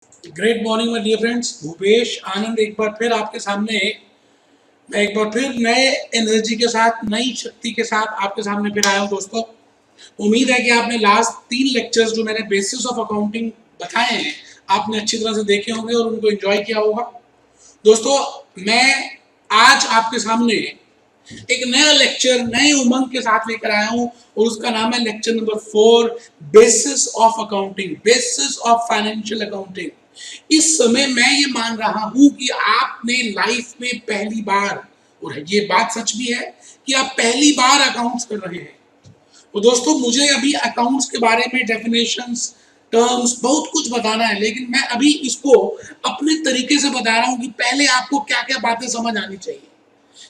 Great morning my dear friends, Bhupesh Anand एक बार फिर आपके सामने। मैं एक बार फिर नए एनर्जी के साथ, नई शक्ति के साथ आपके सामने फिर आया हूँ दोस्तों। उम्मीद है कि आपने लास्ट 3 लेक्चर्स जो मैंने बेसिस ऑफ अकाउंटिंग बताए हैं, आपने अच्छी तरह से देखे होंगे और उनको एंजॉय किया होगा। दोस्तों, मैं आज आपके सामने एक नया लेक्चर नए उमंग के साथ लेकर आया हूं और उसका नाम है lecture number 4, basis of accounting, basis of financial accounting. इस समय मैं ये मान रहा हूं कि आपने लाइफ में पहली बार, और ये बात सच भी है कि आप पहली बार अकाउंट्स कर रहे हैं। तो दोस्तों, मुझे अभी अकाउंट्स के बारे में डेफिनेशंस, टर्म्स, बहुत कुछ बताना है, लेकिन मैं अभी इसको अपने तरीके से बता रहा हूं कि पहले आपको क्या क्या बातें समझ आनी चाहिए।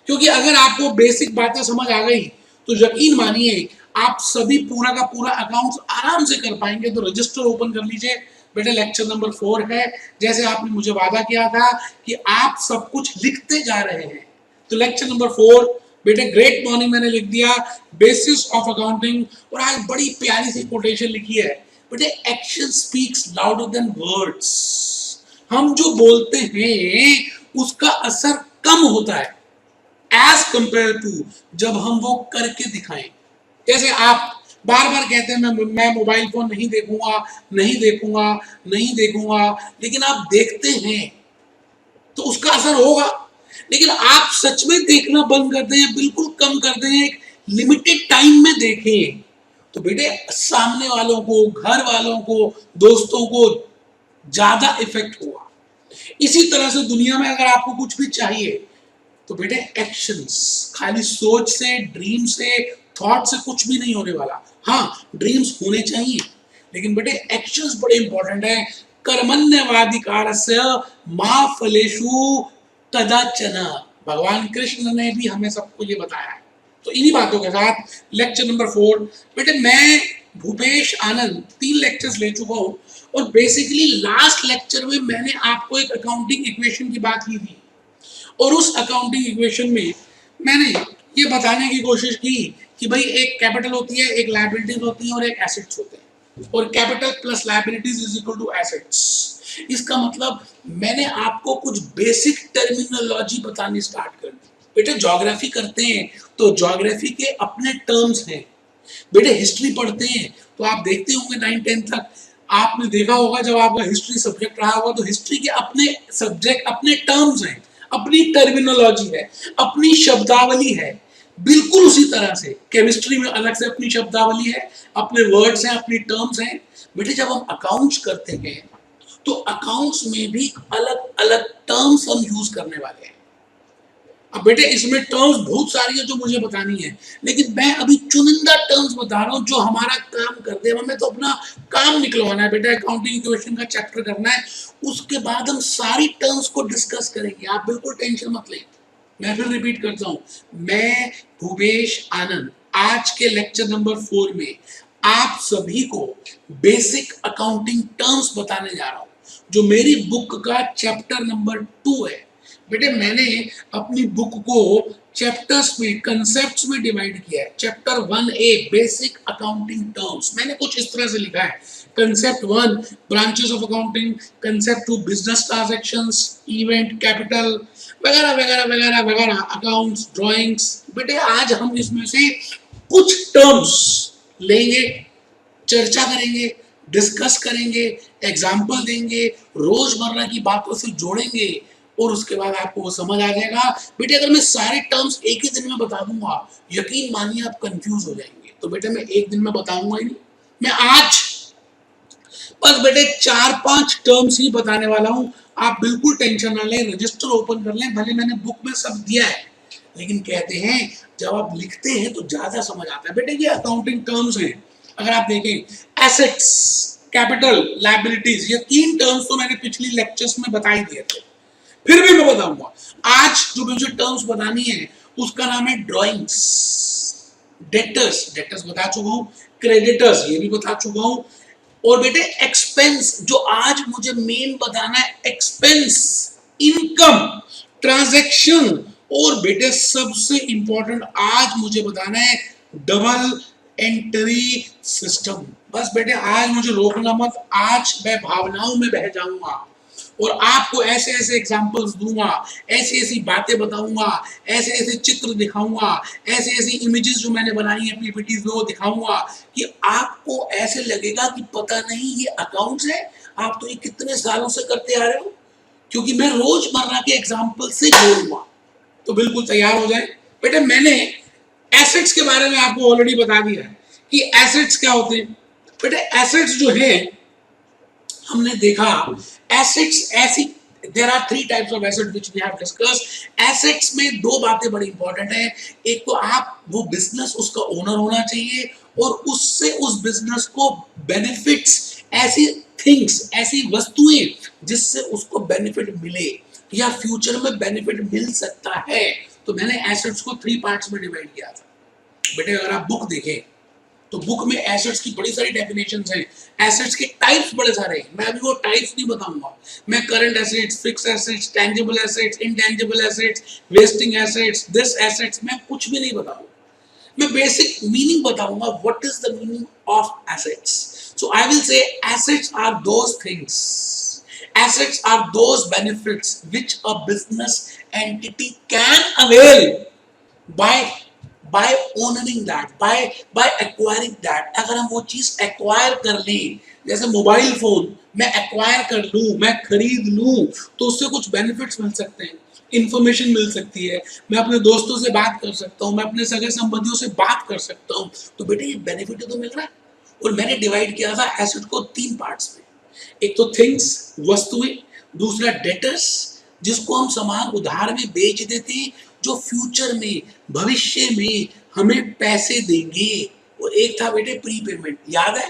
क्योंकि अगर आपको बेसिक बातें समझ आ गई तो यकीन मानिए आप सभी पूरा का पूरा अकाउंट्स आराम से कर पाएंगे। तो रजिस्टर ओपन कर लीजिए बेटे, लेक्चर नंबर 4 है। जैसे आपने मुझे वादा किया था कि आप सब कुछ लिखते जा रहे हैं, तो लेक्चर नंबर 4 बेटे, ग्रेट मॉर्निंग मैंने लिख दिया, बेसिस ऑफ अकाउंटिंग। और आज बड़ी प्यारी सी कोटेशन लिखी है बेटे, action speaks louder than words. हम जो बोलते हैं उसका असर कम होता है एज कंपेयर टू जब हम वो करके दिखाएं। जैसे आप बार बार कहते हैं मैं मोबाइल फोन नहीं देखूंगा, नहीं देखूंगा, नहीं देखूंगा, लेकिन आप देखते हैं तो उसका असर होगा। लेकिन आप सच में देखना बंद कर दें, बिल्कुल कम कर दें, एक लिमिटेड टाइम में देखें, तो बेटे सामने वालों को, घर वालों को, दोस्तों को ज्यादा इफेक्ट होगा। इसी तरह से दुनिया में अगर आपको कुछ भी चाहिए तो बेटे एक्शंस, खाली सोच से, ड्रीम से, थॉट से कुछ भी नहीं होने वाला। हाँ, ड्रीम्स होने चाहिए, लेकिन बेटे एक्शंस बड़े इंपॉर्टेंट है। कर्मण्यवाधिकारस्य मा फलेषु कदाचन, भगवान कृष्ण ने भी हमें सबको ये बताया है। तो इन्हीं बातों के साथ लेक्चर नंबर 4 बेटे, मैं भूपेश आनंद 3 लेक्चर्स ले चुका हूं और बेसिकली लास्ट लेक्चर में मैंने आपको एक अकाउंटिंग इक्वेशन की बात की थी और उस अकाउंटिंग इक्वेशन में मैंने ये बताने की कोशिश की कि भाई एक कैपिटल होती है, एक लायबिलिटीज होती है और एक एसेट्स होते हैं, और capital plus liabilities is equal to assets. इसका मतलब मैंने आपको कुछ बेसिक टर्मिनोलॉजी बतानी स्टार्ट कर दी। बेटे ज्योग्राफी करते हैं तो ज्योग्राफी के अपने टर्म्स हैं। बेटे हिस्ट्री पढ़ते हैं तो आप देखते होंगे 9-10 तक आपने देखा होगा, जब आपका हिस्ट्री सब्जेक्ट रहा होगा तो हिस्ट्री के अपने सब्जेक्ट, अपने टर्म्स हैं, अपनी टर्मिनोलॉजी है, अपनी शब्दावली है। बिल्कुल उसी तरह से केमिस्ट्री में अलग से अपनी शब्दावली है, अपने वर्ड्स हैं, अपनी टर्म्स हैं। बेटे जब हम अकाउंट्स करते हैं तो अकाउंट्स में भी अलग अलग टर्म्स हम यूज करने वाले हैं। अब बेटे इसमें टर्म्स बहुत सारी है जो मुझे बतानी है, लेकिन मैं अभी चुनिंदा टर्म्स बता रहा हूं जो हमारा काम कर दे। हमें तो अपना काम निकलवाना है बेटा, अकाउंटिंग इक्वेशन का चैप्टर करना है, उसके बाद हम सारी टर्म्स को डिस्कस करेंगे। आप बिल्कुल टेंशन मत लें। मैं फिर रिपीट करता हूं, मैं भूपेश आनंद आज के लेक्चर नंबर 4 में आप सभी को बेसिक अकाउंटिंग टर्म्स बताने जा रहा हूं, जो मेरी बुक का चैप्टर नंबर 2 है। बेटे मैंने अपनी बुक को चैप्टर्स में, कंसेप्ट्स में डिवाइड किया है। Chapter 1A basic accounting terms मैंने कुछ इस तरह से लिखा है। Concept 1 branches of accounting, concept 2 business transactions, event, capital वगैरह वगैरह वगैरह वगैरह, अकाउंट्स, ड्राइंग्स। बेटे आज हम इसमें से कुछ टर्म्स लेंगे, चर्चा करेंगे, डिस्कस करेंगे, एग्जाम्पल देंगे, रोजमर्रा की बातों से जोड़ेंगे और उसके बाद आपको वो समझ आ जाएगा। बेटे अगर मैं सारे टर्म्स एक ही दिन में बता दूंगा, यकीन मानिए आप कंफ्यूज हो जाएंगे। तो बेटे मैं एक दिन में बताऊंगा ही नहीं, मैं आज बस बेटे 4-5 टर्म्स ही बताने वाला हूं। आप बिल्कुल टेंशन ना लें, रजिस्टर ओपन कर लें। भले मैंने बुक में सब दिया है, लेकिन कहते हैं जब आप लिखते हैं तो ज्यादा समझ आता है। बेटे ये अकाउंटिंग टर्म्स हैं। अगर आप देखें एसेट्स, कैपिटल, लायबिलिटीज, ये 3 टर्म्स तो मैंने पिछली लेक्चर्स में बता ही दिए थे, फिर भी मैं बताऊंगा। आज जो मुझे टर्म्स बतानी है उसका नाम है ड्राइंग्स। डेटर्स, डेटर्स बता चुका हूं, क्रेडिटर्स ये भी बता चुका हूं, और बेटे एक्सपेंस जो आज मुझे मेन बताना है, एक्सपेंस, इनकम, ट्रांजैक्शन, और बेटे सबसे इंपॉर्टेंट आज मुझे बताना है डबल एंट्री सिस्टम। बस बेटे आज मुझे रोकना मत, आज मैं भावनाओं में बह जाऊंगा और आपको ऐसे ऐसे एग्जाम्पल्स दूंगा, ऐसी ऐसी बातें बताऊंगा, ऐसे ऐसे चित्र दिखाऊंगा, ऐसे ऐसी इमेजेस जो मैंने बनाई है पीपीटीज में वो दिखाऊंगा कि आपको ऐसे लगेगा कि पता नहीं ये अकाउंट्स है, आप तो ये कितने सालों से करते आ रहे हो, क्योंकि मैं रोजमर्रा के एग्जाम्पल से जोड़ूंगा। तो बिल्कुल तैयार हो जाए बेटे। मैंने एसेट्स के बारे में आपको ऑलरेडी बता दिया है कि एसेट्स क्या होते हैं। बेटे एसेट्स जो है हमने देखा, एसेट्स ऐसी, there are three types of asset which we have discussed. Assets में दो बातें बड़ी इंपॉर्टेंट है। एक तो आप वो बिजनेस उसका ओनर होना चाहिए और उससे उस बिजनेस को बेनिफिट्स, ऐसी थिंग्स, ऐसी वस्तुएं जिससे उसको बेनिफिट मिले या फ्यूचर में बेनिफिट मिल सकता है। तो मैंने एसेट्स को थ्री पार्ट्स में डिवाइड किया था। बेटे अगर आप बुक देखें तो बुक में एसेट्स की बड़ी सारी डेफिनेशंस हैं, एसेट्स के टाइप्स बड़े सारे हैं। मैं अभी वो टाइप्स नहीं बताऊंगा। मैं current assets, fix assets, tangible assets, intangible assets, wasting assets, this assets, मैं कुछ भी नहीं बताऊंगा। मैं बेसिक मीनिंग बताऊंगा, what is the meaning of assets. So I will say assets are those things, assets are those benefits which a business entity can avail by owning that, by acquiring that। अगर हम वो चीज acquire कर लें, जैसे mobile phone मैं acquire कर लूं, मैं खरीद लूं, तो उससे कुछ बेनिफिट्स मिल सकते हैं, इंफॉर्मेशन मिल सकती है, मैं अपने दोस्तों से बात कर सकता हूं, मैं अपने सगे संबंधियों से बात कर सकता हूं। तो बेटे ये बेनिफिट तो मिल रहा है। और मैंने डिवाइड किया था एसेट को तीन पार्ट्स में। एक तो थिंग्स, वस्तुएं, दूसरा डेटर्स जिसको हम सामान उधार में बेच देते हैं, जो फ्यूचर में, भविष्य में हमें पैसे देंगे। और एक था बेटे प्री पेमेंट। याद है?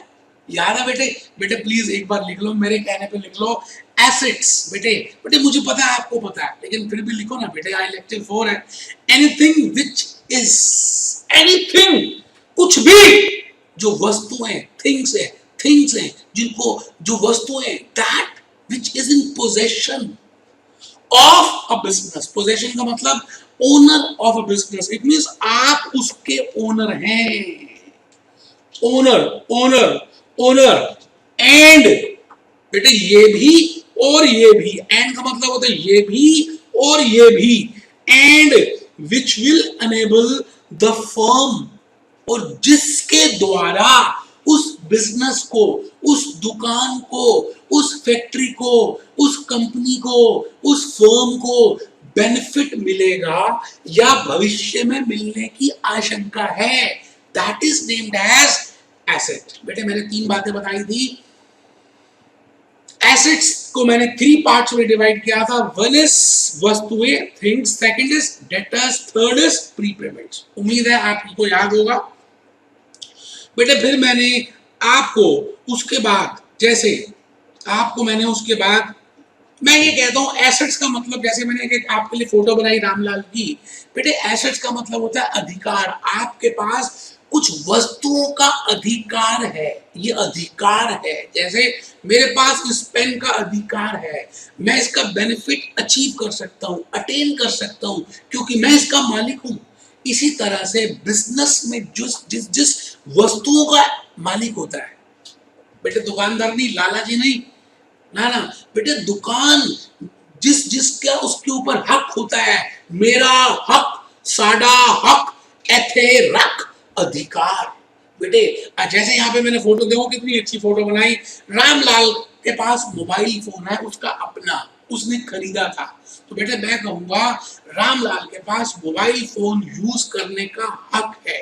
याद है बेटे? बेटे प्लीज एक बार लिख लो, मेरे कहने पे लिख लो एसेट्स। बेटे बेटे मुझे पता है आपको पता है, लेकिन फिर भी लिखो ना बेटे, आई लेक्चर 4 है। एनीथिंग विच इज, एनीथिंग, कुछ भी जो वस्तुएं, थिंग्स हैं जिनको, जो वस्तुएं, that which is in possession of a business. Possession का मतलब owner of a business, it means आप उसके ओनर हैं। ओनर ओनर ओनर एंड बेटे ये भी और ये भी, एंड का मतलब होता है ये भी और ये भी, and which will enable the firm, और जिसके द्वारा उस बिजनेस को, उस दुकान को, उस फैक्ट्री को, उस कंपनी को, उस फर्म को बेनिफिट मिलेगा या भविष्य में मिलने की आशंका है, that is named as asset. बेटे मैंने तीन बातें बताई थी। एसेट्स को मैंने थ्री पार्ट्स में डिवाइड किया था। वन इज वस्तुएं, things, second is debtors, third is prepayments. उम्मीद है आपको याद होगा। बेटे फिर मैंने आपको उसके बाद, जैसे आपको मैंने उसके बाद, मैं ये कहता हूं एसेट्स का मतलब, जैसे मैंने एक आपके लिए फोटो बनाई रामलाल की। बेटे एसेट्स का मतलब होता है अधिकार। आपके पास कुछ वस्तुओं का अधिकार है, ये अधिकार है। जैसे मेरे पास इस पेन का अधिकार है, मैं इसका बेनिफिट अचीव कर सकता हूं, अटेन कर सकता हूं, क्योंकि मैं इसका मालिक हूं। इसी तरह से बिजनेस में जिस जिस वस्तुओं का मालिक होता है, बेटे दुकानदार नहीं, लाला जी नहीं, ना ना बेटे, दुकान जिस जिसका उसके ऊपर हक होता है, मेरा हक, साडा हक, एथे रख, अधिकार। बेटे जैसे यहाँ पे मैंने फोटो, देखो कितनी अच्छी फोटो बनाई। रामलाल के पास मोबाइल फोन है, उसका अपना, उसने खरीदा था। तो बेटे मैं कहूंगा रामलाल के पास मोबाइल फोन यूज करने का हक है।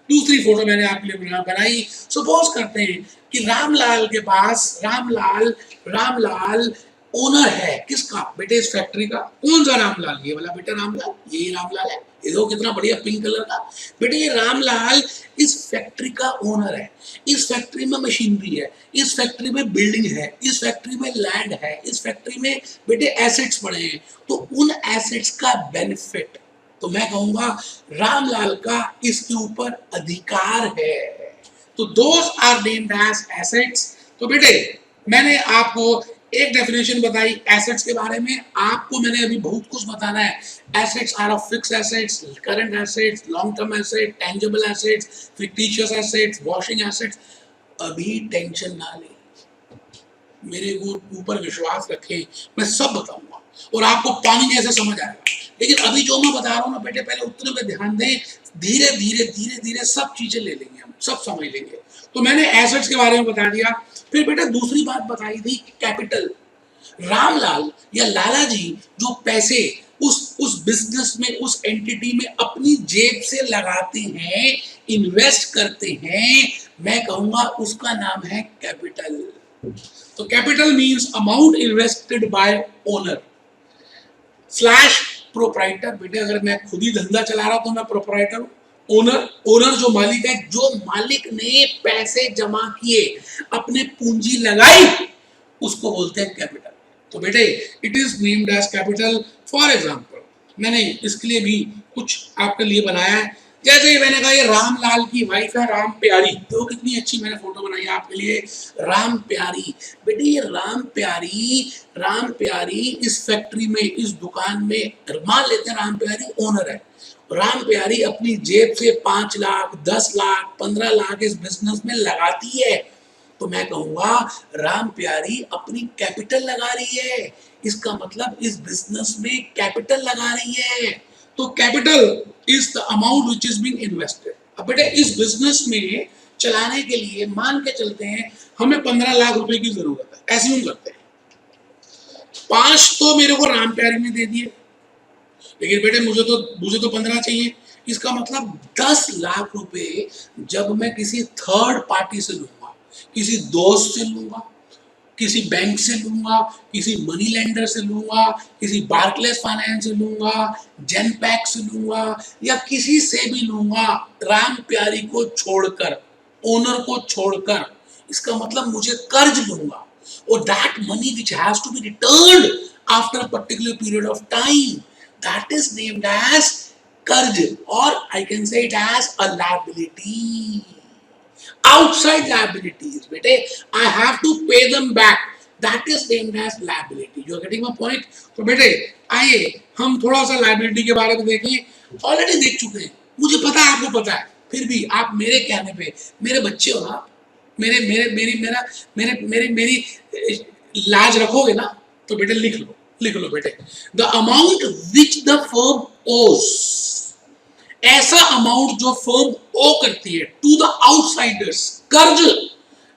दूसरी फोटो मैंने आपके लिए बनाई। सपोज करते हैं कि रामलाल के पास, रामलाल ओनर है किसका? बेटे इस फैक्ट्री का। कौन सा रामलाल? ये वाला बेटे रामलाल, यही रामलाल है। ये देखो कितना बढ़िया पिंक कलर का। बेटे ये रामलाल इस फैक्ट्री का ओनर है। इस फैक्ट्री में मशीनरी है, इस फैक्ट्री में बिल्डिंग है, इस फैक्ट्री में लैंड है, इस फैक्ट्री में बेटे एसेट्स पड़े हैं। तो उन एसेट्स का बेनिफिट, तो मैं कहूंगा रामलाल का इसके ऊपर अधिकार है। तो those are named as assets. तो बेटे मैंने आपको एक डेफिनेशन बताई एसेट्स के बारे में। आपको मैंने अभी बहुत कुछ बताना है। Assets are of fix assets, current assets, long term asset, tangible assets, fictitious assets, washing assets. अभी टेंशन ना ले, मेरे को ऊपर विश्वास रखें, मैं सब बताऊंगा और आपको पानी जैसे समझ आएगा। लेकिन अभी जो मैं बता रहा हूँ ना बेटे, पहले उतने पे ध्यान दें। धीरे धीरे धीरे धीरे सब चीजें ले लेंगे, हम सब समझ लेंगे। तो मैंने एसेट्स के बारे में बता दिया। फिर बेटा दूसरी बात बताई थी कैपिटल। रामलाल या लाला जी जो पैसे उस बिजनेस में, उस एंटिटी में अपनी जेब से लगाते हैं, इन्वेस्ट करते हैं, मैं कहूंगा उसका नाम है कैपिटल। तो capital means amount invested bye owner slash proprietor. बेटे अगर मैं खुद ही धंधा चला रहा हूं तो मैं प्रोप्राइटर हूं। ओनर, ओनर जो मालिक है, जो मालिक ने पैसे जमा किए, अपने पूंजी लगाई, उसको बोलते हैं कैपिटल। तो बेटे it is named as capital. For example मैंने इसके लिए भी कुछ आपके लिए बनाया है। जैसे ही मैंने कहा ये रामलाल की वाइफ है राम प्यारी, तो कितनी अच्छी मैंने फोटो बनाई है आपके लिए, राम प्यारी। बेटे ये राम प्यारी इस फैक्ट्री में, इस दुकान में, मान लेते हैं राम प्यारी ओनर है। राम प्यारी अपनी जेब से 5 लाख, 10 लाख, 15 लाख इस बिजनेस में लगाती है। तो मैं कहूंगा राम प्यारी अपनी कैपिटल लगा रही है। इसका मतलब इस बिजनेस में कैपिटल लगा रही है। तो capital is the amount which is being invested. अब बेटे इस बिजनेस में चलाने के लिए मान के चलते हैं हमें 15 लाख रुपए की जरूरत है, ऐसे ही करते हैं। 5 तो मेरे को राम प्यारी ने दे दिए, लेकिन बेटे मुझे तो 15 चाहिए। इसका मतलब 10 लाख रुपए जब मैं किसी थर्ड पार्टी से लूंगा, किसी दोस्त से लूंगा, किसी बैंक से लूंगा, किसी मनी लेंडर से लूंगा, किसी बार्कलेस फाइनेंस से लूंगा, जेनपैक से लूंगा, या किसी से भी लूंगा राम प्यारी को छोड़कर, ओनर को छोड़कर, इसका मतलब मुझे कर्ज लूंगा और that money which has to be returned after a particular period of time, that is named as कर्ज, or I can say it as a liability. Outside liabilities, बेटे I have to pay them back. That is named as liability. You are getting my point? तो बेटे आइए हम थोड़ा सा liability के बारे में देखें। ऑलरेडी देख चुके हैं, मुझे पता है आपको पता है, फिर भी आप मेरे कहने पे, मेरे बच्चे हो ना, मेरे मेरे मेरी मेरा मेरे मेरी मेरी लाज रखोगे ना, तो बेटे लिख लो बेटे। The amount which the firm owes, ऐसा अमाउंट जो फर्म ओ करती है टू द आउटसाइडर्स, कर्ज,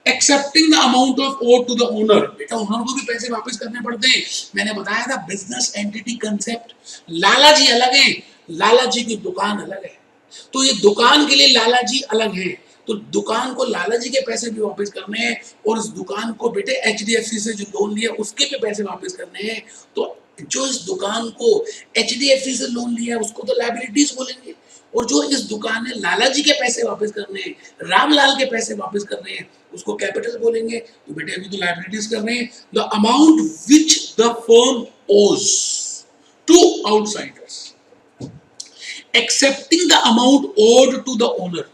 excepting the amount of owe to the owner. बेटा ओनर को भी पैसे वापस करने पड़ते हैं। मैंने बताया था बिजनेस एंटिटी कंसेप्ट। लाला जी अलग है, लाला जी की दुकान अलग है, तो ये दुकान के लिए लाला जी अलग है। तो दुकान को लाला जी के पैसे भी वापस करने हैं, और इस दुकान को बेटे एचडीएफसी से जो लोन लिया उसके भी पैसे वापस करने हैं। तो जो इस दुकान को एचडीएफसी से लोन लिया उसको तो लायबिलिटीज बोलेंगे, और जो इस दुकान ने लाला जी के पैसे वापस करने हैं, रामलाल के पैसे वापस करने हैं, उसको कैपिटल बोलेंगे। तो बेटे अभी तो लायबिलिटीज कर रहे हैं। The amount which the firm owes to outsiders excepting the amount owed to the owner,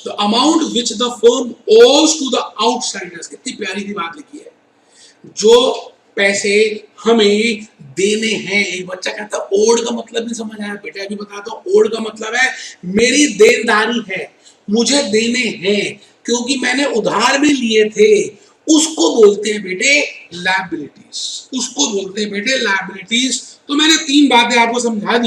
the amount which the firm owes to the outsiders। कितनी प्यारी सी बात लिखी है, जो पैसे हमें देने हैं। एक बच्चा कहता है ओड का मतलब नहीं समझ आया, बेटा अभी बताता हूँ। ओड का मतलब है मेरी देनदारी है, मुझे देने हैं, क्योंकि मैंने उधार में लिए थे, उसको बोलते हैं बेटे लायबिलिटीज, उसको बोलते हैं बेटे लायबिलिटीज। तो मैंने 3 बातें आपको समझा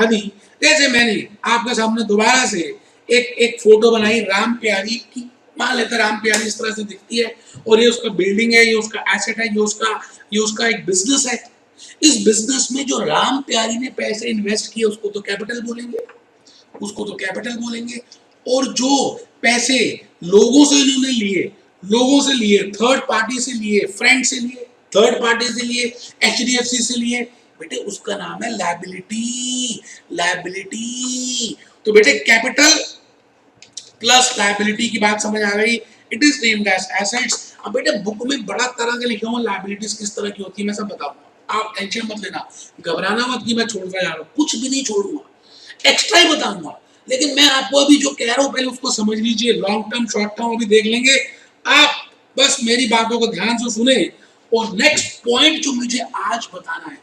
दी। जैसे मैंने आपके सामने दोबारा से एक फोटो बनाई राम प्यारी की। मान लेते राम प्यारी इस तरह से दिखती है, और ये उसका बिल्डिंग है, ये उसका एसेट है, ये उसका एक बिजनेस है। इस बिजनेस में जो राम प्यारी ने पैसे इन्वेस्ट किए उसको तो कैपिटल बोलेंगे। और जो पैसे लोगों से लिए, थर्ड पार्टी से लिए, फ्रेंड से लिए, थर्ड पार्टी से लिए, एचडीएफसी से लिए, बेटे उसका नाम है लायबिलिटी। तो बेटे कैपिटल प्लस लायबिलिटी की बात समझ आ गई। It is named as assets. अब बेटे बुक में बड़ा तरह के लिखे हुए लायबिलिटीज किस तरह की होती है मैं सब बताऊंगा, आप टेंशन मत लेना, घबराना मत कि मैं छोड़ता जा रहा हूँ, कुछ भी नहीं छोड़ूंगा, एक्स्ट्रा ही बताऊंगा। लेकिन मैं आपको अभी जो कह रहा हूँ पहले उसको समझ लीजिए। लॉन्ग टर्म शॉर्ट टर्म अभी देख लेंगे। आप बस मेरी बातों को ध्यान से सुने और नेक्स्ट पॉइंट जो मुझे आज बताना है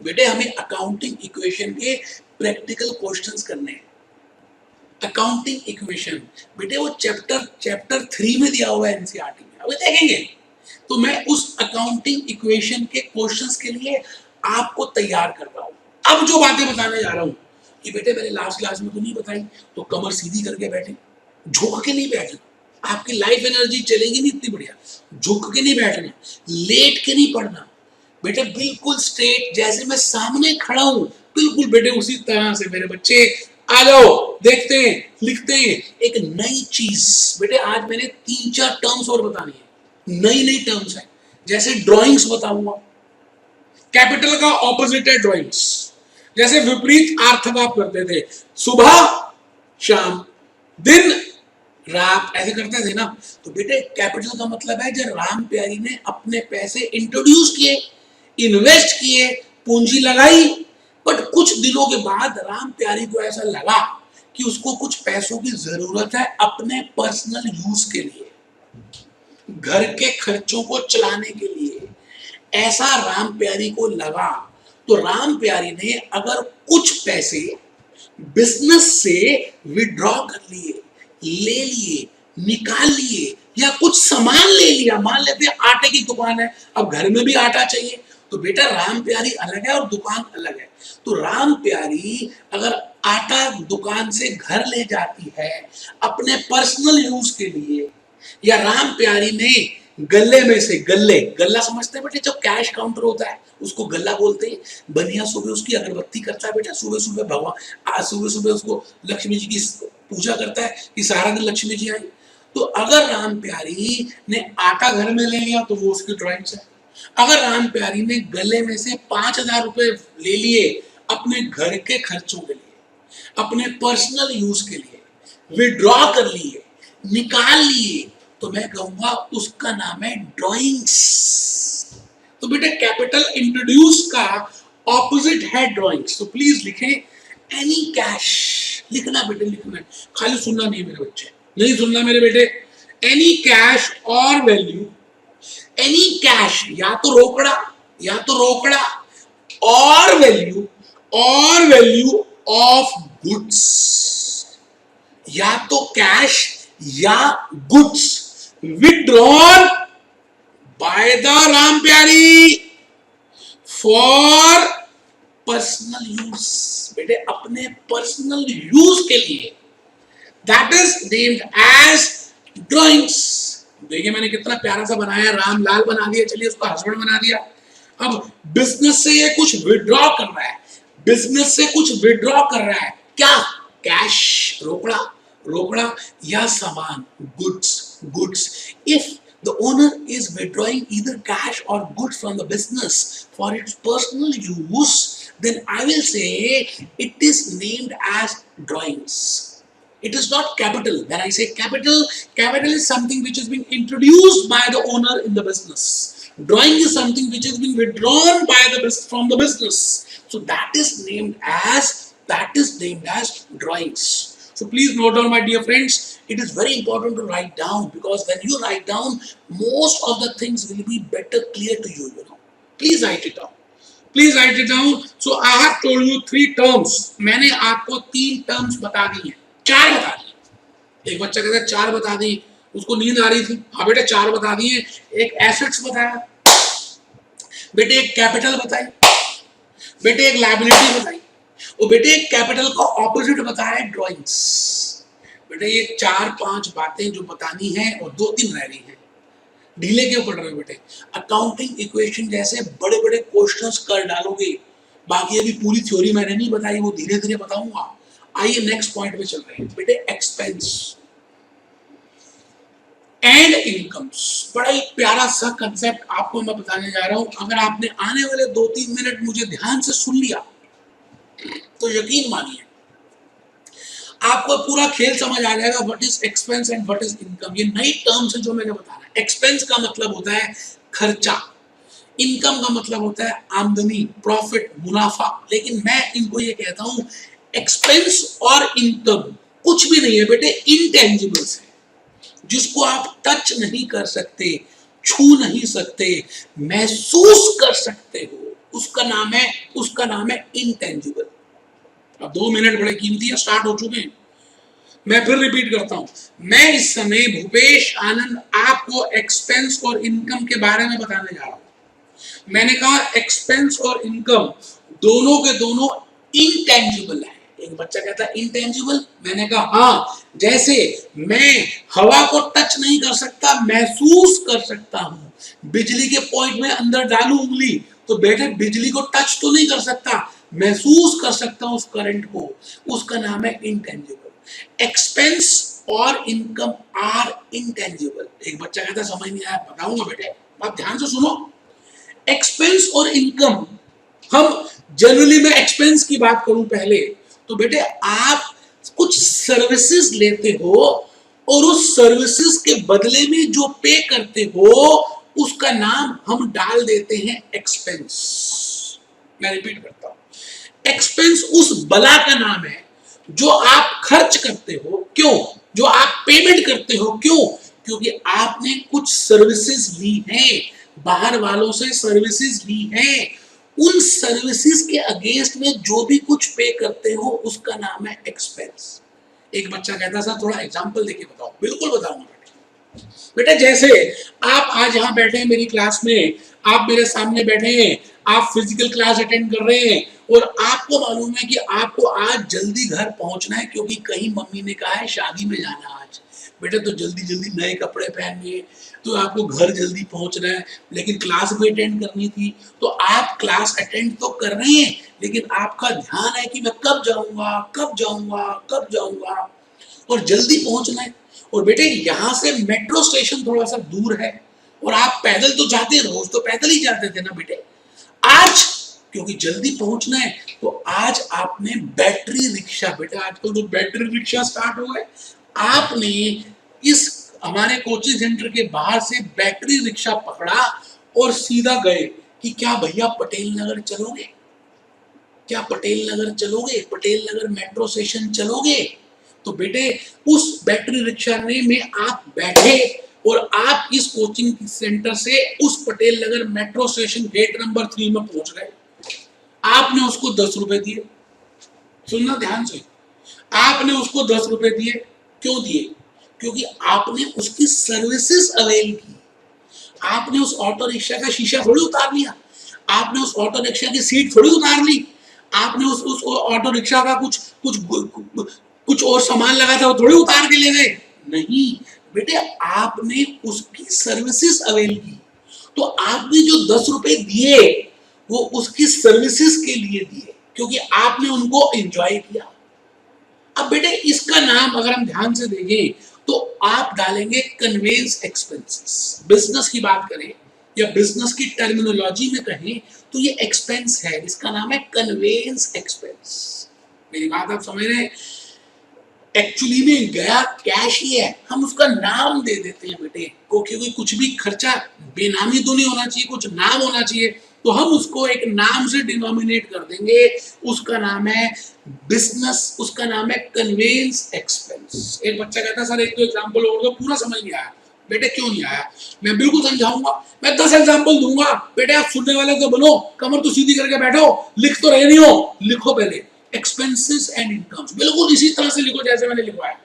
बेटे, हमें अकाउंटिंग इक्वेशन के प्रैक्टिकल क्वेश्चंस करने हैं। अकाउंटिंग इक्वेशन बेटे वो चैप्टर 3 में दिया हुआ है एनसीईआरटी में, अभी देखेंगे। तो मैं उस अकाउंटिंग इक्वेशन के क्वेश्चंस के लिए आपको तैयार कर रहा हूं। अब जो बातें बताने जा रहा हूं कि बेटे मैंने लास्ट क्लास में तो नहीं बताई, तो कमर सीधी करके बैठे, झुक के नहीं बैठना, आपकी लाइफ एनर्जी चलेगी नहीं इतनी बढ़िया। झुक के नहीं बैठना, लेट के नहीं पढ़ना बेटे, बिल्कुल स्ट्रेट जैसे मैं सामने खड़ा हूं, बिल्कुल बेटे उसी तरह से मेरे बच्चे आ जाओ, देखते हैं, लिखते हैं। एक नई चीज बेटे, आज मैंने 3-4 टर्म्स और बतानी है, नई नई टर्म्स है। जैसे ड्राइंग्स बताऊंगा, कैपिटल का ऑपोजिट है ड्राइंग्स। जैसे विपरीत अर्थ आप करते थे, सुबह शाम, दिन रात, ऐसे करते थे ना। तो बेटे कैपिटल का मतलब है जब राम प्यारी ने अपने पैसे इंट्रोड्यूस किए, इन्वेस्ट किए, पूंजी लगाई, बट कुछ दिनों के बाद राम प्यारी को ऐसा लगा कि उसको कुछ पैसों की जरूरत है अपने पर्सनल यूज के लिए, घर के खर्चों को चलाने के लिए। ऐसा राम प्यारी को लगा, तो राम प्यारी ने अगर कुछ पैसे बिजनेस से विड्रॉ कर लिए, ले लिए, निकाल लिए, या कुछ सामान ले लिया, मान लेते हैं आटे की दुकान है, अब घर में भी आटा चाहिए, तो बेटा राम प्यारी अलग है और दुकान अलग है। तो राम प्यारी अगर आटा दुकान से घर ले जाती है अपने पर्सनल यूज के लिए, या राम प्यारी ने गल्ले में से, गल्ला समझते हैं बेटे, जो कैश काउंटर होता है उसको गल्ला बोलते हैं। बनिया सुबह उसकी अगरबत्ती करता है बेटा, सुबह सुबह भगवान, आज सुबह सुबह उसको लक्ष्मी जी की पूजा करता है कि सारा दिन लक्ष्मी जी आई। तो अगर राम प्यारी ने आटा घर में ले लिया तो वो उसकी ड्राइंग्स है। अगर राम प्यारी ने गले में से 5,000 रुपए ले लिए अपने घर के खर्चों के लिए, अपने पर्सनल यूज के लिए, विड्रॉ कर लिए, निकाल लिए, तो मैं कहूंगा उसका नाम है ड्राइंग्स। तो बेटा कैपिटल इंट्रोड्यूस का ऑपोजिट है ड्राइंग्स। तो प्लीज लिखें एनी कैश, लिखना बेटे, लिखना, खाली सुनना नहीं मेरे बच्चे, नहीं सुनना मेरे बेटे। एनी कैश और वैल्यू, एनी कैश या तो रोकड़ा, या तो रोकड़ा, और वैल्यू, और वैल्यू ऑफ गुड्स, या तो कैश या goods withdrawn by the Ram प्यारी फॉर पर्सनल यूज, बेटे अपने पर्सनल यूज के लिए, that is named as drawings. देखिए मैंने कितना प्यारा सा बनाया, राम लाल बना दिया, चलिए उसको हस्बैंड बना दिया। अब बिजनेस से ये कुछ विड्रॉ कर रहा है, बिजनेस से कुछ विड्रॉ कर रहा है, क्या? कैश, रोकड़ा, रोकड़ा या सामान, goods. If the owner is withdrawing either cash or goods from the business for its personal use, then I will say it is named as drawings. It is not capital. When I say capital, capital is something which is being introduced by the owner in the business. Drawing is something which is being withdrawn by from the business. So that is named as drawings. So please note down, my dear friends. It is very important to write down, because when you write down, most of the things will be better clear to you. You know. Please write it down. Please write it down. So I have told you 3 terms. मैंने आपको 3 terms बता दी हैं, 4 बता दी। एक बच्चा कहता है 4 बता दी, उसको नींद आ रही थी। हाँ बेटे 4 बता दिए। एक एसेट्स बताया बेटे, एक कैपिटल बताई बेटे, एक लायबिलिटी बताई, और बेटे एक कैपिटल का ऑपोजिट बताया ड्राइंग्स। बेटे ये 4-5 बातें जो बतानी है और 2-3 रह रही हैं। ढीले क्यों पड़ रहे हो बेटे? अकाउंटिंग इक्वेशन जैसे बड़े बड़े क्वेश्चंस कर डालोगे। बाकी अभी पूरी थ्योरी मैंने नहीं बताई, वो धीरे धीरे बताऊंगा। आइए नेक्स्ट पॉइंट पे चल रहे हैं बेटे, एक्सपेंस एंड इनकम्स। बड़ा ही प्यारा सा कंसेप्ट आपको मैं बताने जा रहा हूं। अगर आपने आने वाले 2-3 मिनट मुझे ध्यान से सुन लिया तो यकीन मानिए आपको पूरा खेल समझ आ जाएगा। What is expense and what is income. ये नई टर्म्स है जो मैंने बताना है। एक्सपेंस का मतलब होता है खर्चा, इनकम का मतलब होता है आमदनी, प्रॉफिट, मुनाफा। लेकिन मैं इनको ये कहता हूं एक्सपेंस और इनकम कुछ भी नहीं है बेटे, इनटेंजिबल्स है। जिसको आप टच नहीं कर सकते, छू नहीं सकते, महसूस कर सकते हो, उसका नाम है इंटेंजिबल। अब 2 मिनट बड़े कीमती है, स्टार्ट हो चुके हैं। मैं फिर रिपीट करता हूं, मैं इस समय भूपेश आनंद आपको एक्सपेंस और इनकम के बारे में बताने जा रहा हूं। मैंने कहा एक्सपेंस और इनकम दोनों के दोनों इंटेंजिबल है। एक बच्चा कहता है इंटेंजिबल, मैंने कहा हाँ, जैसे मैं हवा को टच नहीं कर सकता, महसूस कर सकता हूं। बिजली के पॉइंट में अंदर डालू उंगली तो बेटे बिजली को टच तो नहीं कर सकता, महसूस कर सकता हूं उस करंट को, उसका नाम है इंटेंजिबल। एक्सपेंस और इनकम आर इंटेंजिबल। एक बच्चा कहता समझ नहीं आया, बताऊंगा बेटे, आप ध्यान से सुनो। एक्सपेंस और इनकम, हम जनरली मैं एक्सपेंस की बात करूं पहले, तो बेटे आप कुछ सर्विसेज लेते हो और उस सर्विसेज के बदले में जो पे करते हो उसका नाम हम डाल देते हैं एक्सपेंस। मैं रिपीट करता हूं, एक्सपेंस उस बला का नाम है जो आप खर्च करते हो। क्यों? जो आप पेमेंट करते हो, क्यों? क्योंकि आपने कुछ सर्विसेज ली हैं, बाहर वालों से सर्विसेज ली हैं, उन सर्विसेज के अगेंस्ट में जो भी कुछ पे करते हो उसका नाम है एक्सपेंस। एक बच्चा कहता सर थोड़ा एग्जांपल देके बताओ। बिल्कुल बताऊंगा बेटा, जैसे आप आज यहाँ बैठे हैं मेरी क्लास में, आप मेरे सामने बैठे हैं, आप फिजिकल क्लास अटेंड कर रहे हैं और आपको मालूम है कि आपको आज जल्दी घर पहुंचना है क्योंकि कहीं मम्मी ने कहा है शादी में जाना आज। बेटा तो जल्दी जल्दी नए कपड़े पहनिए, तो आपको घर जल्दी पहुंचना है, लेकिन क्लास भी अटेंड करनी थी, तो आप क्लास अटेंड तो कर रहे हैं लेकिन आपका ध्यान है कि मैं कब जाऊंगा कब जाऊंगा कब जाऊंगा, और जल्दी पहुंचना है। और बेटे यहाँ से मेट्रो स्टेशन थोड़ा सा दूर है और आप पैदल तो जाते, रोज तो पैदल ही जाते थे ना बेटे। आज क्योंकि जल्दी पहुंचना है तो आज आपने बैटरी रिक्शा, बेटा आजकल तो बैटरी रिक्शा स्टार्ट हो गए, आपने इस हमारे कोचिंग सेंटर के बाहर से बैटरी रिक्शा पकड़ा और सीधा गए कि क्या भैया पटेल नगर चलोगे, क्या पटेल नगर चलोगे, पटेल नगर मेट्रो स्टेशन चलोगे। तो बेटे उस बैटरी रिक्शा में आप बैठे और आप इस कोचिंग सेंटर से उस Patel Nagar metro station gate number 3 में पहुंच गए। आपने उसको 10 रुपए दिए, सुनना ध्यान से, आपने उसको 10 रुपए दिए। क्यों दिए? क्योंकि आपने उसकी सर्विसेज अवेल की। आपने उस ऑटो रिक्शा का शीशा थोड़ी उतार लिया, आपने उस ऑटो रिक्शा की सीट थोड़ी उतार ली, आपने उस ऑटो रिक्शा का कुछ और सामान लगा था वो थोड़ी उतार के ले गए। नहीं बेटे, आपने उसकी सर्विसेज अवेल की। तो आपने जो 10 रुपए दिए वो उसकी सर्विसेज के लिए दिए क्योंकि आपने उनको एंजॉय किया। अब बेटे इसका नाम अगर हम ध्यान से देखें तो आप डालेंगे कन्वेंस एक्सपेंसेस। बिजनेस की बात करें या बिजनेस की टर्मिनोलॉजी में कहें तो ये एक्सपेंस है, इसका नाम है कन्वेंस एक्सपेंस। मेरी बात आप समझ रहे हैं? एक्चुअली में गया कैश ही है, हम उसका नाम दे देते हैं बेटे, क्योंकि कुछ भी खर्चा बेनामी तो नहीं होना चाहिए, कुछ नाम होना चाहिए, तो हम उसको एक नाम से डिनोमिनेट कर देंगे, उसका नाम है बिजनेस, उसका नाम है कन्वेंस एक्सपेंस। एक बच्चा कहता है सर एक तो एग्जांपल और दो, पूरा समझ नहीं आया। बेटे क्यों नहीं आया? मैं बिल्कुल समझाऊंगा, मैं 10 एग्जांपल दूंगा। बेटे आप सुनने वाले तो बनो, कमर तो सीधी करके बैठो, लिख तो रहे नहीं हो, लिखो पहले एक्सपेंसेस एंड इनकम्स, बिल्कुल इसी तरह से लिखो जैसे मैंने लिखवाया।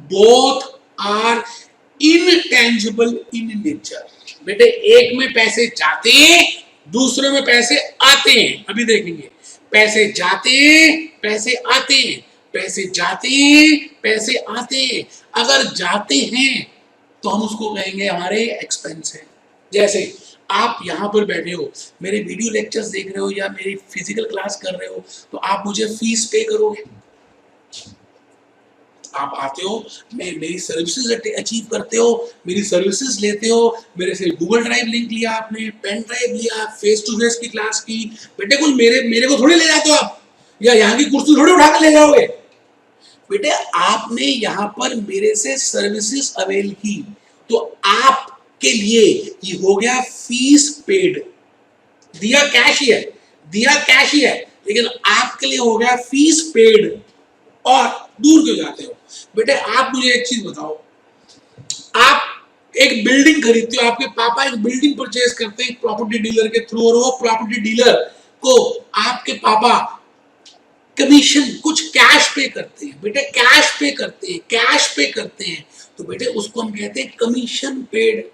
Both are intangible in nature. बेटे एक में पैसे जाते हैं, दूसरे में पैसे आते हैं। अभी देखेंगे, पैसे जाते हैं, पैसे आते हैं, पैसे जाते हैं, पैसे आते हैं। अगर जाते हैं तो हम उसको कहेंगे हमारे एक्सपेंस है। जैसे आप यहाँ पर बैठे हो, मेरे वीडियो लेक्चर्स देख रहे हो या मेरी फिजिकल क्लास कर रहे हो, तो आप मुझे फीस पे करोगे। आप आते हो, मेरी सर्विसेज अचीव करते हो, मेरी सर्विसेज लेते हो, मेरे से गूगल ड्राइव लिंक लिया आपने, पेन ड्राइव लिया, फेस टू फेस की क्लास की। बेटे कुछ मेरे को थोड़ी ले जाते हो आप, या यहाँ की कुर्सी थोड़ी उठा कर ले जाओगे। बेटे आपने यहाँ पर मेरे से सर्विसेज अवेल की, तो आप के लिए ये हो गया फीस पेड। दिया कैश ही है, दिया कैश ही है, लेकिन आपके लिए हो गया फीस पेड। और दूर क्यों जाते हो? बेटे आप मुझे एक चीज बताओ, आप एक बिल्डिंग खरीदते हो, आपके पापा एक बिल्डिंग परचेज करते हैं प्रॉपर्टी डीलर के थ्रू, और वो प्रॉपर्टी डीलर को आपके पापा कमीशन कुछ कैश पे करते हैं। बेटे कैश पे करते हैं, कैश पे करते हैं, तो बेटे उसको हम कहते हैं कमीशन पेड।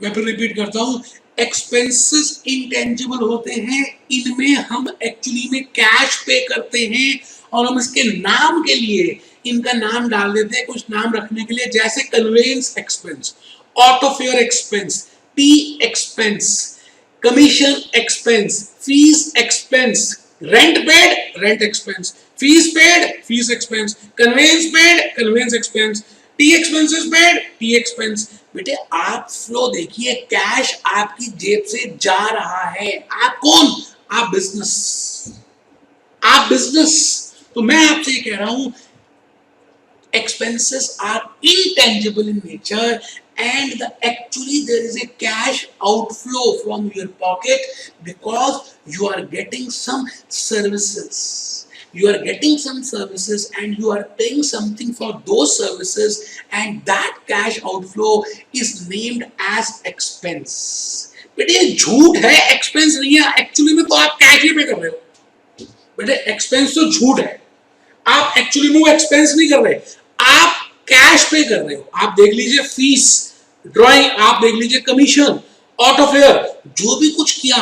मैं फिर रिपीट करता हूं, एक्सपेंसेस इंटेंजिबल होते हैं, इनमें हम एक्चुअली में कैश पे करते हैं, और हम इसके नाम के लिए इनका नाम डाल देते हैं कुछ नाम रखने के लिए, जैसे conveyance expense, auto fare expense, tea expense, commission expense, fees expense, rent paid rent expense, fees paid fees expense, conveyance paid conveyance expense, tea expenses paid tea expense. बेटे आप फ्लो देखिए, कैश आपकी जेब से जा रहा है। आप कौन? आप बिजनेस, आप बिजनेस। तो मैं आपसे ये कह रहा हूं, expenses are intangible in nature, and actually there is a cash outflow from your pocket because you are getting some services. You are getting some services and you are paying something for those services, and that cash outflow is named as expense. बेटे ये झूठ है, expense नहीं है। Actually में तो आप cash ही पे कर रहे हो। बेटे एक्सपेंस तो झूठ है, आप एक्चुअली में वो एक्सपेंस नहीं कर रहे, आप कैश पे कर रहे हो। आप देख लीजिए फीस, ड्राइंग, आप देख लीजिए कमीशन, ऑटो फेयर, जो भी कुछ किया